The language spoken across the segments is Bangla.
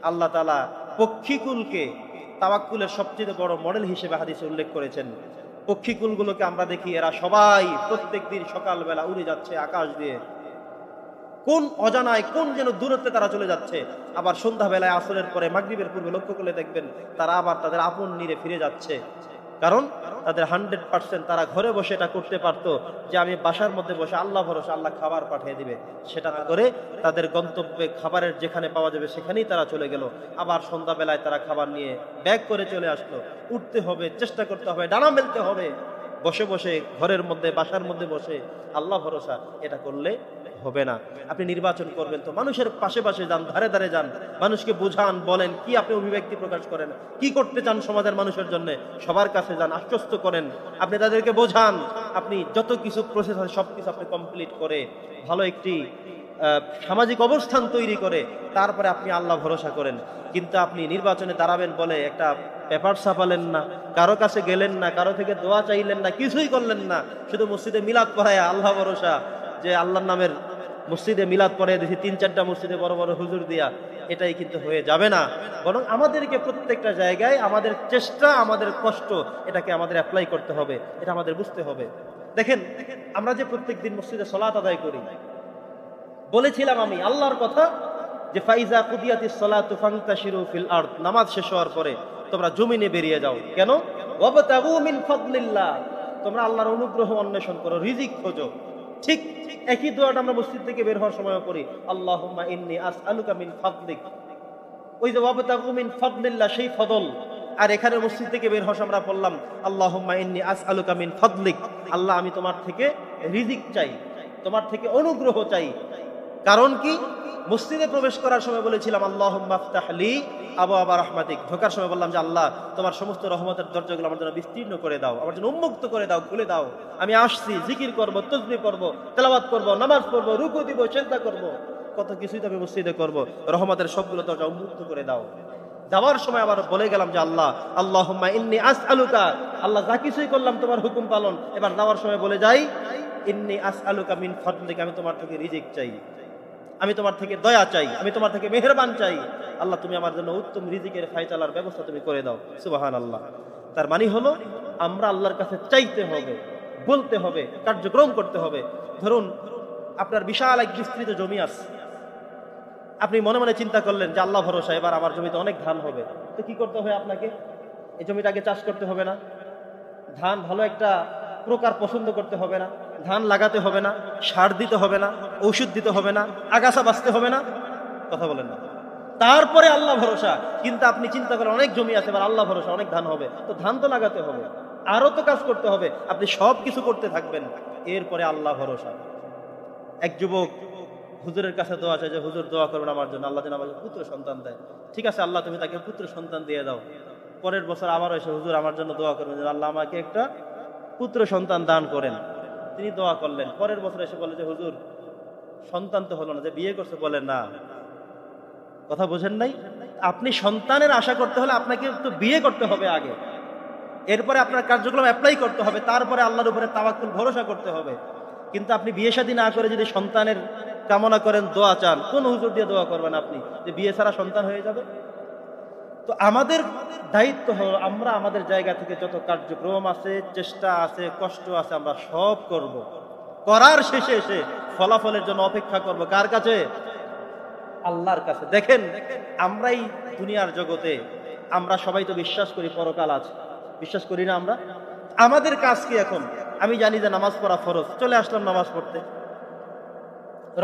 আল্লাহ তাআলা পক্ষীকুলকে তাওয়াক্কুলের সবচেয়ে বড় মডেল হিসেবে হাদিসে উল্লেখ করেছেন। পক্ষীকুলগুলোকে আমরা দেখি, এরা সবাই প্রত্যেকদিন সকালবেলা উড়ে যাচ্ছে আকাশ দিয়ে, কোন অজানায় কোন যেন দূরত্বে তারা চলে যাচ্ছে। আবার সন্ধ্যাবেলায় আসরের পরে মাগরিবের পূর্বে লক্ষ্য করলে দেখবেন তারা আবার তাদের আপন নীড়ে ফিরে যাচ্ছে। কারণ তাদের 100% তারা ঘরে বসে এটা করতে পারতো যে আমি বাসার মধ্যে বসে আল্লাহ ভরসা, আল্লাহ খাবার পাঠিয়ে দিবে। সেটা না করে তাদের গন্তব্যে খাবারের যেখানে পাওয়া যাবে সেখানেই তারা চলে গেল। আবার সন্ধ্যাবেলায় তারা খাবার নিয়ে ব্যাগ করে চলে আসলো। উঠতে হবে, চেষ্টা করতে হবে, ডানা মেলতে হবে। বসে বসে ঘরের মধ্যে বাসার মধ্যে বসে আল্লাহ ভরসা এটা করলে হবে না। আপনি নির্বাচন করবেন তো মানুষের পাশে পাশে যান, ধারে ধারে যান, মানুষকে বুঝান, বলেন কি আপনি অভিব্যক্তি প্রকাশ করেন, কি করতে চান সমাজের মানুষের জন্য, সবার কাছে যান, আশ্বস্ত করেন, আপনি তাদেরকে বোঝান। আপনি যত কিছু প্রসেস আছে সবকিছু আপনি কমপ্লিট করে ভালো একটি সামাজিক অবস্থান তৈরি করে তারপরে আপনি আল্লাহ ভরসা করেন। কিন্তু আপনি নির্বাচনে দাঁড়াবেন বলে একটা পেপার ছাপালেন না, কারো কাছে গেলেন না, কারো থেকে দোয়া চাইলেন না, কিছুই করলেন না, শুধু মসজিদে মিলাদ পড়ায় আল্লাহ ভরসা, যে আল্লাহর নামের মসজিদে মিলাদ পড়ে দিয়েছি 3-4টা মসজিদে বড় বড় হুজুর দিয়া, এটাই কিন্তু হয়ে যাবে না। বরং আমাদেরকে প্রত্যেকটা জায়গায় আমাদের চেষ্টা, আমাদের কষ্ট, এটাকে আমাদের অ্যাপ্লাই করতে হবে, এটা আমাদের বুঝতে হবে। দেখেন আমরা যে প্রত্যেক দিন মসজিদে সালাত আদায় করি, বলেছিলাম আমি আল্লাহর কথা যে ফাইজা কুদিয়াতিস সালাতু ফান্তাশিরু ফিল আরদ, নামাজ শেষ হওয়ার পরে তোমরা জমিনে বেরিয়ে যাও। কেন? ওয়াবতাগু মিন ফাদলিল্লাহ, তোমরা আল্লাহর অনুগ্রহ অন্বেষণ করো, রিজিক খোঁজো। ঠিক একই দোয়াটা আমরা মসজিদ থেকে বের হওয়ার সময় পড়ি, আল্লাহুম্মা ইন্নী আসআলুকা মিন ফাদলিক। ওই যে ওয়াবতাগু মিন ফাদলিল্লাহ, সেই ফদল। আর এখানে মসজিদ থেকে বের হওয়ার আমরা পড়লাম আল্লাহুম্মা ইন্নী আসআলুকা মিন ফাদলিক, আল্লাহ আমি তোমার থেকে রিজিক চাই, তোমার থেকে অনুগ্রহ চাই। কারণ কি? মসজিদে প্রবেশ করার সময় বলেছিলাম আল্লাহুম্মা আফতাহ লি আবওয়াবা রাহমাতিক, ঢোকার সময় বললাম যে আল্লাহ তোমার সমস্ত রহমতের দরজাগুলো আমার জন্য বিস্তীর্ণ করে দাও, আমার জন্য উন্মুক্ত করে দাও, খুলে দাও। আমি আসছি, জিকির করব, তাসবিহ করব, তেলাওয়াত করব, নামাজ পড়ব, রুকু দিব, সিজদা করব, কত কিছুই তো আমি মসজিদে করব, রহমতের সবগুলো দরজা উন্মুক্ত করে দাও। যাওয়ার সময় আবার বলে গেলাম যে আল্লাহ আল্লাহুম্মা ইন্নী আসআলুকা, আল্লাহ যা কিছুই করলাম তোমার হুকুম পালন। এবার যাওয়ার সময় বলে যাই ইন্নী আসআলুকা মিন ফাদলিক, আমি তোমার থেকে রিজিক চাই, আমি তোমার থেকে দয়া চাই, আমি তোমার থেকে মেহেরবান চাই। আল্লাহ তুমি আমার জন্য উত্তম রিজিকের ফায়সালার ব্যবস্থা তুমি করে দাও। সুবহানাল্লাহ। তার মানে হলো আমরা আল্লাহর কাছে চাইতে হবে, বলতে হবে, কার্যক্রম করতে হবে। ধরুন আপনার বিশাল এক বিস্তৃত জমি আছে, আপনি মনে মনে চিন্তা করলেন যে আল্লাহ ভরসা এবার আমার জমিতে অনেক ধান হবে, তো কি করতে হবে আপনাকে? এই জমিটাকে চাষ করতে হবে না? ধান ভালো একটা প্রকার পছন্দ করতে হবে না? ধান লাগাতে হবে না? সার দিতে হবে না? ঔষধ দিতে হবে না? আগাছা বাঁচতে হবে না? কথা বলেন না। তারপরে আল্লাহ ভরসা। কিন্তু আপনি চিন্তা করেন অনেক জমি আছে, এবার আল্লাহ ভরসা, অনেক ধান হবে, তো ধান তো লাগাতে হবে, আরো তো কাজ করতে হবে, আপনি সব কিছু করতে থাকবেন, এরপরে আল্লাহ ভরসা। এক যুবক হুজুরের কাছে দোয়া চাই যে হুজুর দোয়া করবেন আমার জন্য, আল্লাহ যেন আমাকে পুত্র সন্তান দেয়। ঠিক আছে আল্লাহ তুমি তাকে পুত্র সন্তান দিয়ে দাও। পরের বছর আবারও এসে হুজুর আমার জন্য দোয়া করবেন যে আল্লাহ আমাকে একটা পুত্র সন্তান দান করেন। তিনি দোয়া করলেন। পরের বছর এসে বলে যে হুজুর সন্তান তো হলো না, যে বিয়ে করছে। বলে না, কথা বোঝেন নাই? আপনি সন্তানের আশা করতে হলে আপনাকে তো বিয়ে করতে হবে আগে, এরপরে আপনার কার্যক্রম অ্যাপ্লাই করতে হবে, তারপরে আল্লাহর উপরে তাওয়াক্কুল ভরসা করতে হবে। কিন্তু আপনি বিয়ে শাদী না করে যদি সন্তানের কামনা করেন, দোয়া চান, কোন হুজুর দিয়ে দোয়া করবেন আপনি যে বিয়ে ছাড়া সন্তান হয়ে যাবে? তো আমাদের দায়িত্ব হলো আমরা আমাদের জায়গা থেকে যত কার্যক্রম আছে, চেষ্টা আছে, কষ্ট আছে, আমরা সব করব। করার শেষে এসে ফলাফলের জন্য অপেক্ষা করব কার কাছে? আল্লাহর কাছে। দেখেন আমরাই দুনিয়ার জগতে আমরা সবাই তো বিশ্বাস করি পরকাল আছে, বিশ্বাস করি না আমরা? আমাদের কাজ কি এখন? আমি জানি যে নামাজ পড়া ফরজ, চলে আসলাম নামাজ পড়তে।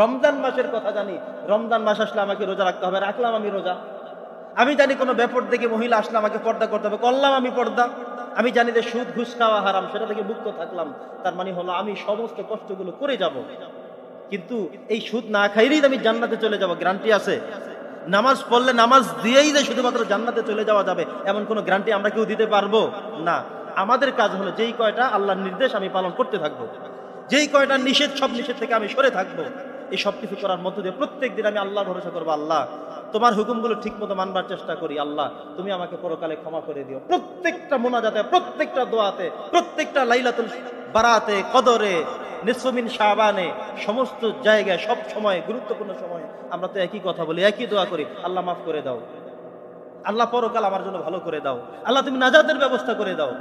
রমজান মাসের কথা জানি, রমজান মাস আসলে আমাকে রোজা রাখতে হবে, রাখলাম আমি রোজা। আমি জানি কোনো ব্যাপার দেখে মহিলা আসলে আমাকে পর্দা করতে হবে, করলাম আমি পর্দা। আমি জানি যে সুদ ঘুষ খাওয়া হারাম, সেটা থেকে মুক্ত থাকলাম। তার মানে হলো আমি সমস্ত কষ্টগুলো করে যাব। কিন্তু এই সুদ না খাইলেই আমি জান্নাতে চলে যাব, গ্যারান্টি আছে? নামাজ পড়লে নামাজ দিয়েই যে শুধুমাত্র জান্নাতে চলে যাওয়া যাবে এমন কোনো গ্যারান্টি আমরা কেউ দিতে পারবো না। আমাদের কাজ হলো যেই কয়টা আল্লাহর নির্দেশ আমি পালন করতে থাকবো, যেই কয়টা নিষেধ, সব নিষেধ থেকে আমি সরে থাকবো। এই সব কিছু করার মধ্য দিয়ে প্রত্যেক দিন আমি আল্লাহ ভরসা করবো, আল্লাহ তোমার হুকুমগুলো ঠিক মতো মানবার চেষ্টা করি, আল্লাহ তুমি আমাকে পরকালে ক্ষমা করে দিও। প্রত্যেকটা মোনাজাতে, প্রত্যেকটা দোয়াতে, প্রত্যেকটা লাইলাতুল বারাতে, কদরে, নিসফুমিন শাবানে, সমস্ত জায়গায়, সব সময়, গুরুত্বপূর্ণ সময় আমরা তো একই কথা বলি, একই দোয়া করি, আল্লাহ মাফ করে দাও, আল্লাহ পরকাল আমার জন্য ভালো করে দাও, আল্লাহ তুমি নাজাতের ব্যবস্থা করে দাও।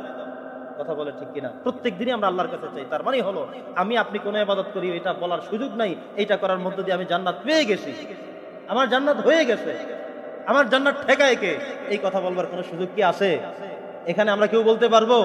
কথা বলে ঠিক কিনা? প্রত্যেক দিনই আমরা আল্লাহর কাছে চাই। তার মানে হলো আমি আপনি কোনো ইবাদত করি এটা বলার সুযোগ নাই, এইটা করার মধ্য দিয়ে আমি জান্নাত পেয়ে গেছি, আমার জান্নাত হয়ে গেছে, আমার জান্নাত ঠেকায় কে, এই কথা বলবার কোনো সুযোগ কি আছে? এখানে আমরা কেউ বলতে পারবো?